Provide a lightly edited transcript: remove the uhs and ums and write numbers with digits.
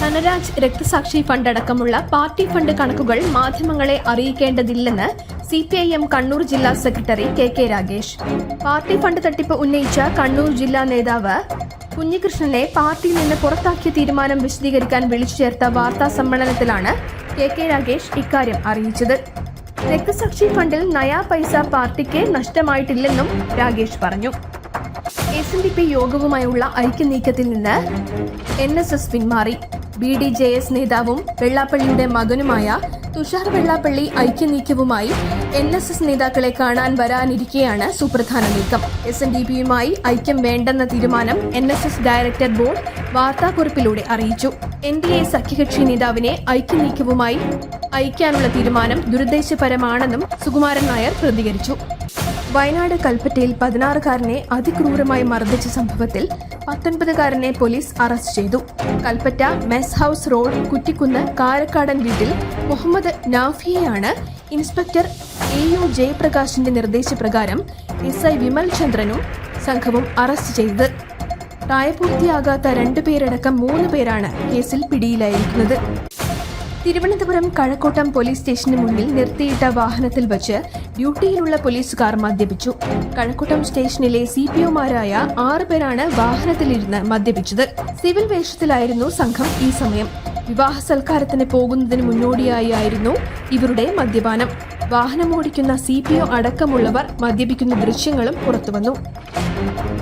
ധനരാജ് രക്തസാക്ഷി ഫണ്ട് അടക്കമുള്ള party fund കണക്കുകൾ മാധ്യമങ്ങളെ അറിയിക്കേണ്ടതില്ലെന്ന് CPIM കണ്ണൂർ ജില്ലാ secretary KK Ragesh. Party fund തട്ടിപ്പ് ഉന്നയിച്ച കണ്ണൂർ ജില്ലാ നേതാവ് കുഞ്ഞികൃഷ്ണനെ പാർട്ടിയിൽ നിന്ന് പുറത്താക്കിയ തീരുമാനം വിശദീകരിക്കാൻ വിളിച്ചു ചേർത്ത വാർത്താ സമ്മേളനത്തിലാണ് KK രാഗേഷ് ഇക്കാര്യം അറിയിച്ചത്. രക്തസാക്ഷി ഫണ്ടിൽ നയാ പൈസ പാർട്ടിക്ക് നഷ്ടമായിട്ടില്ലെന്നും രാഗേഷ് പറഞ്ഞു. SNDP യോഗവുമായുള്ള ഐക്യനീക്കത്തിൽ നിന്ന് NSS പിന്മാറി. BDJS നേതാവും വെള്ളാപ്പള്ളിയുടെ മകനുമായ തുഷാർ വെള്ളാപ്പള്ളി ഐക്യനീക്കവുമായി NSS നേതാക്കളെ കാണാൻ വരാനിരിക്കെയാണ് സുപ്രധാന നീക്കം. SNDPയുമായി ഐക്യം വേണ്ടെന്ന തീരുമാനം NSS ഡയറക്ടർ ബോർഡ് വാർത്താക്കുറിപ്പിലൂടെ അറിയിച്ചു. NDA സഖ്യകക്ഷി നേതാവിനെ ഐക്യനീക്കവുമായി അയക്കാനുള്ള തീരുമാനം ദുരുദ്ദേശപരമാണെന്നും സുകുമാരൻ നായർ പ്രതികരിച്ചു. വയനാട് കൽപ്പറ്റയിൽ 16-കാരനെ അതിക്രൂരമായി മർദ്ദിച്ച സംഭവത്തിൽ 19-കാരനെ പോലീസ് അറസ്റ്റ് ചെയ്തു. Kalpetta mess house road Kuttikkunnu Karakkadan വീട്ടിൽ മുഹമ്മദ് നാഫിയെയാണ് ഇൻസ്പെക്ടർ AU ജയപ്രകാശിന്റെ നിർദ്ദേശപ്രകാരം SI വിമൽ ചന്ദ്രനും സംഘവും അറസ്റ്റ് ചെയ്തത്. പ്രായപൂർത്തിയാകാത്ത 2 പേരടക്കം 3 പേരാണ് കേസിൽ പിടിയിലായിരിക്കുന്നത്. തിരുവനന്തപുരം കഴക്കൂട്ടം പോലീസ് സ്റ്റേഷന് മുന്നിൽ നിർത്തിയിട്ട വാഹനത്തിൽ വച്ച് ഡ്യൂട്ടിയിലുള്ള പോലീസുകാർ മദ്യപിച്ചു. കഴക്കൂട്ടം സ്റ്റേഷനിലെ CPOമാരായ 6 പേരാണ് വാഹനത്തിലിരുന്ന് മദ്യപിച്ചത്. സിവിൽ വേഷത്തിലായിരുന്നു സംഘം. ഈ സമയം വിവാഹ സൽക്കാരത്തിന് പോകുന്നതിന് മുന്നോടിയായിരുന്നു ഇവരുടെ മദ്യപാനം. വാഹനമോടിക്കുന്ന CPO അടക്കമുള്ളവർ മദ്യപിക്കുന്ന ദൃശ്യങ്ങളും പുറത്തുവന്നു.